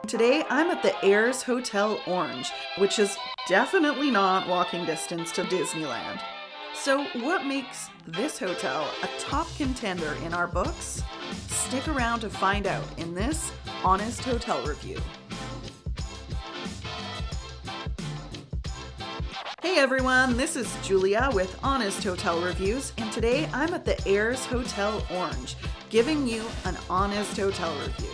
Today I'm at the Ayres Hotel Orange, which is definitely not walking distance to Disneyland. So what makes this hotel a top contender in our books? Stick around to find out in this Honest Hotel Review. Hey everyone, this is Julia with Honest Hotel Reviews, and today I'm at the Ayres Hotel Orange, giving you an honest hotel review.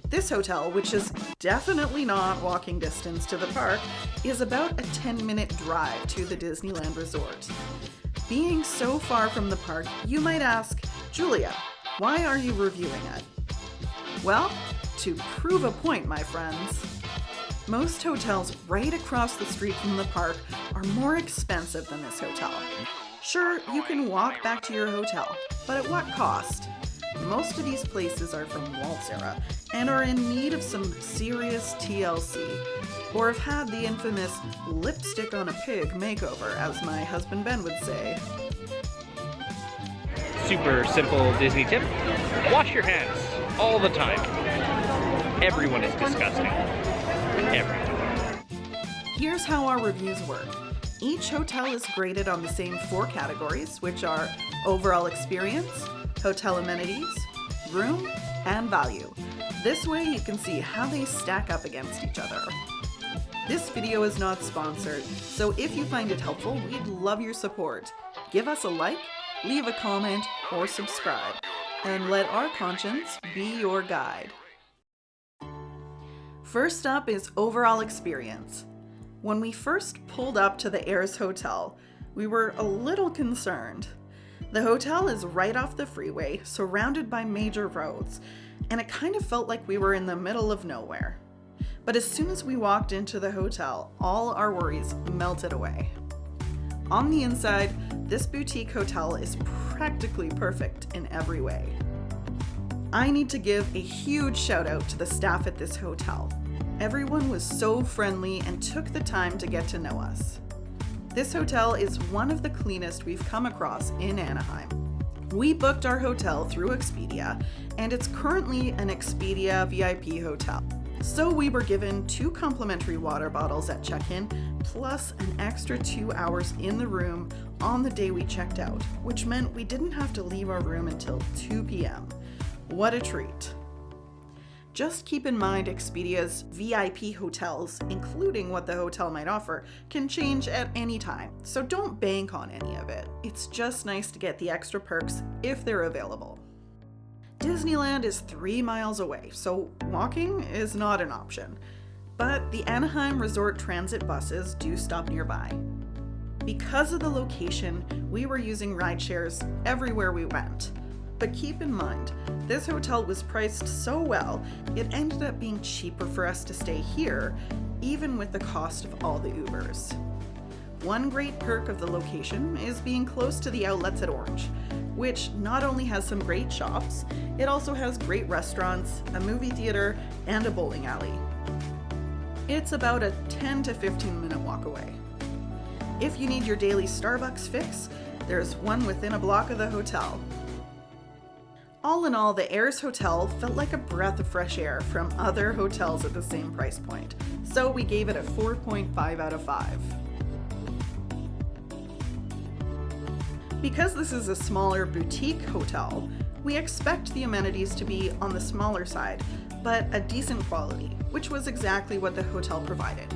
This hotel, which is definitely not walking distance to the park, is about a 10-minute drive to the Disneyland Resort. Being so far from the park, you might ask, Julia, why are you reviewing it? Well, to prove a point, my friends. Most hotels right across the street from the park are more expensive than this hotel. Sure, you can walk back to your hotel, but at what cost? Most of these places are from Walt's era and are in need of some serious TLC, or have had the infamous lipstick on a pig makeover, as my husband Ben would say. Super simple Disney tip. Wash your hands all the time. Everyone is disgusting. Everyone. Here's how our reviews work. Each hotel is graded on the same 4 categories, which are overall experience, hotel amenities, room, and value. This way you can see how they stack up against each other. This video is not sponsored, so if you find it helpful, we'd love your support. Give us a like, leave a comment, or subscribe, and let our conscience be your guide. First up is overall experience. When we first pulled up to the Ayres Hotel, we were a little concerned. The hotel is right off the freeway, surrounded by major roads, and it kind of felt like we were in the middle of nowhere. But as soon as we walked into the hotel, all our worries melted away. On the inside, this boutique hotel is practically perfect in every way. I need to give a huge shout out to the staff at this hotel. Everyone was so friendly and took the time to get to know us. This hotel is one of the cleanest we've come across in Anaheim. We booked our hotel through Expedia, and it's currently an Expedia VIP hotel. So we were given 2 complimentary water bottles at check-in, plus an extra 2 hours in the room on the day we checked out, which meant we didn't have to leave our room until 2 p.m. What a treat. Just keep in mind Expedia's VIP hotels, including what the hotel might offer, can change at any time, so don't bank on any of it. It's just nice to get the extra perks if they're available. Disneyland is 3 miles away, so walking is not an option, but the Anaheim Resort transit buses do stop nearby. Because of the location, we were using rideshares everywhere we went. But keep in mind, this hotel was priced so well, it ended up being cheaper for us to stay here, even with the cost of all the Ubers. One great perk of the location is being close to the outlets at Orange, which not only has some great shops, it also has great restaurants, a movie theater, and a bowling alley. It's about a 10 to 15 minute walk away. If you need your daily Starbucks fix, there's one within a block of the hotel. All in all, the Ayres Hotel felt like a breath of fresh air from other hotels at the same price point, so we gave it a 4.5 out of 5. Because this is a smaller boutique hotel, we expect the amenities to be on the smaller side, but a decent quality, which was exactly what the hotel provided.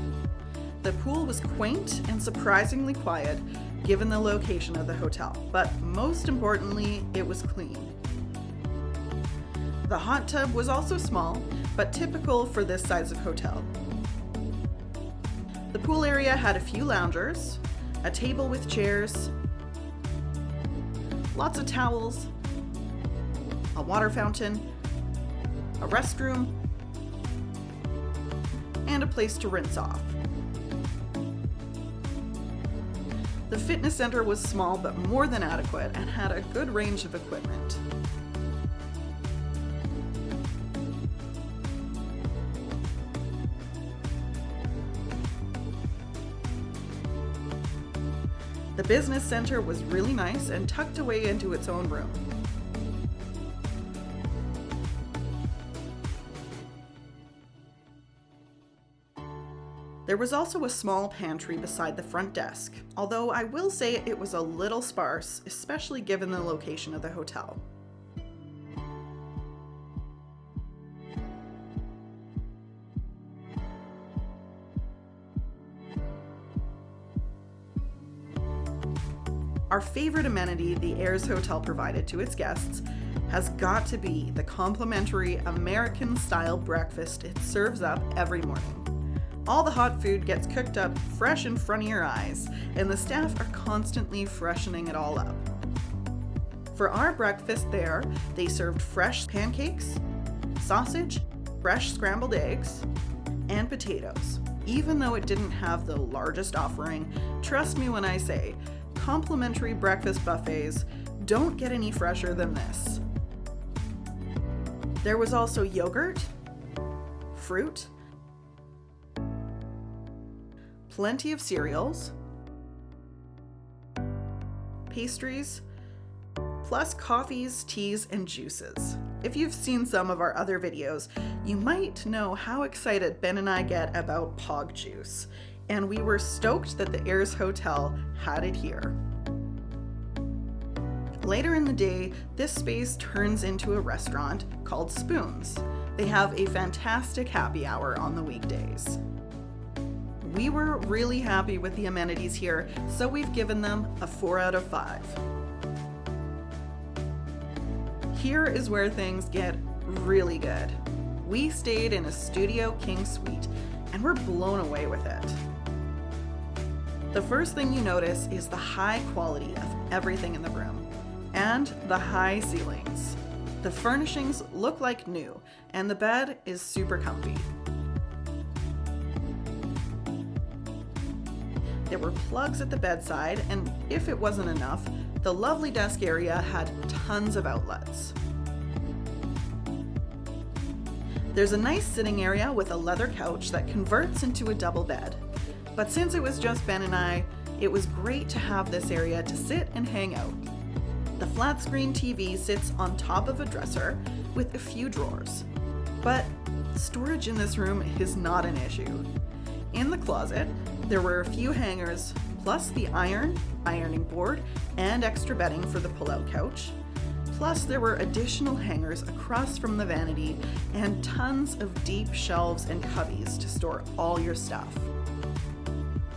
The pool was quaint and surprisingly quiet, given the location of the hotel, but most importantly, it was clean. The hot tub was also small, but typical for this size of hotel. The pool area had a few loungers, a table with chairs, lots of towels, a water fountain, a restroom, and a place to rinse off. The fitness center was small but more than adequate and had a good range of equipment. The business center was really nice and tucked away into its own room. There was also a small pantry beside the front desk, although I will say it was a little sparse, especially given the location of the hotel. Our favorite amenity the Ayres Hotel provided to its guests has got to be the complimentary American-style breakfast it serves up every morning. All the hot food gets cooked up fresh in front of your eyes, and the staff are constantly freshening it all up. For our breakfast there, they served fresh pancakes, sausage, fresh scrambled eggs, and potatoes. Even though it didn't have the largest offering, trust me when I say, complimentary breakfast buffets don't get any fresher than this. There was also yogurt, fruit, plenty of cereals, pastries, plus coffees, teas, and juices. If you've seen some of our other videos, you might know how excited Ben and I get about Pog juice, and we were stoked that the Ayres Hotel had it here. Later in the day, this space turns into a restaurant called Spoons. They have a fantastic happy hour on the weekdays. We were really happy with the amenities here, so we've given them a 4 out of 5. Here is where things get really good. We stayed in a Studio King suite, and we're blown away with it. The first thing you notice is the high quality of everything in the room, and the high ceilings. The furnishings look like new, and the bed is super comfy. There were plugs at the bedside, and if it wasn't enough, the lovely desk area had tons of outlets. There's a nice sitting area with a leather couch that converts into a double bed. But since it was just Ben and I, it was great to have this area to sit and hang out. The flat screen TV sits on top of a dresser with a few drawers. But storage in this room is not an issue. In the closet, there were a few hangers, plus the ironing board, and extra bedding for the pull-out couch. Plus, there were additional hangers across from the vanity and tons of deep shelves and cubbies to store all your stuff.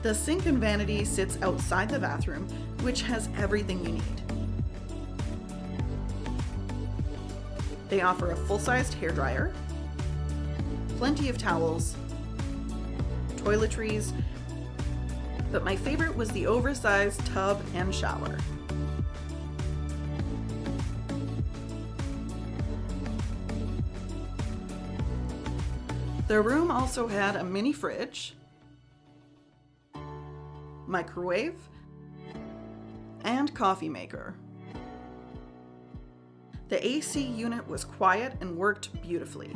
The sink and vanity sits outside the bathroom, which has everything you need. They offer a full-sized hairdryer, plenty of towels, toiletries, but my favorite was the oversized tub and shower. The room also had a mini fridge, microwave, and coffee maker. The AC unit was quiet and worked beautifully.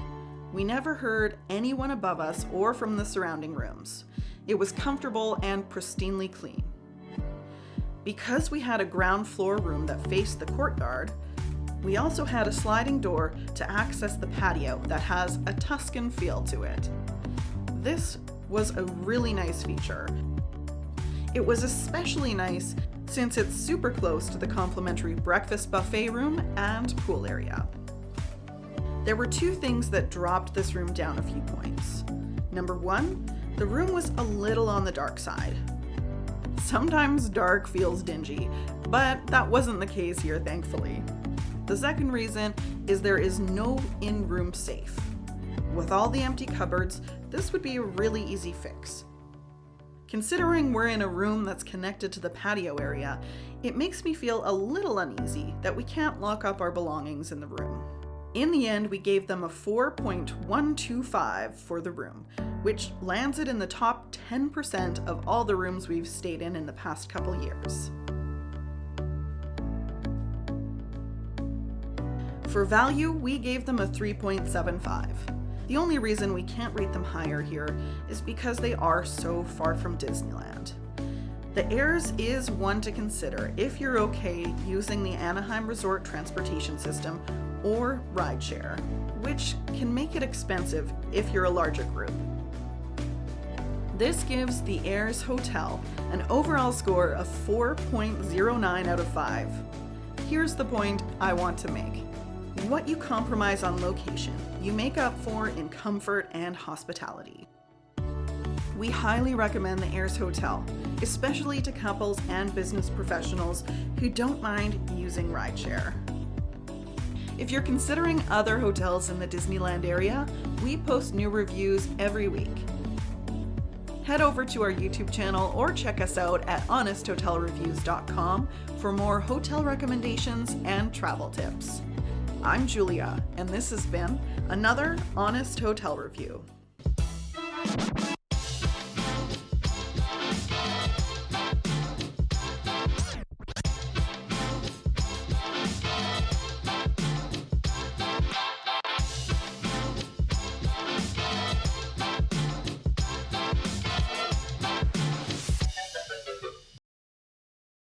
We never heard anyone above us or from the surrounding rooms. It was comfortable and pristinely clean. Because we had a ground floor room that faced the courtyard, we also had a sliding door to access the patio that has a Tuscan feel to it. This was a really nice feature. It was especially nice since it's super close to the complimentary breakfast buffet room and pool area. There were two things that dropped this room down a few points. Number one, the room was a little on the dark side. Sometimes dark feels dingy, but that wasn't the case here, thankfully. The second reason is there is no in-room safe. With all the empty cupboards, this would be a really easy fix. Considering we're in a room that's connected to the patio area, it makes me feel a little uneasy that we can't lock up our belongings in the room. In the end, we gave them a 4.125 for the room, which lands it in the top 10% of all the rooms we've stayed in the past couple years. For value, we gave them a 3.75. The only reason we can't rate them higher here is because they are so far from Disneyland. The Ayres is one to consider if you're okay using the Anaheim Resort transportation system or rideshare, which can make it expensive if you're a larger group. This gives the Ayres Hotel an overall score of 4.09 out of 5. Here's the point I want to make. What you compromise on location, you make up for in comfort and hospitality. We highly recommend the Ayres Hotel, especially to couples and business professionals who don't mind using rideshare. If you're considering other hotels in the Disneyland area, we post new reviews every week. Head over to our YouTube channel or check us out at honesthotelreviews.com for more hotel recommendations and travel tips. I'm Julia, and this has been another Honest Hotel Review.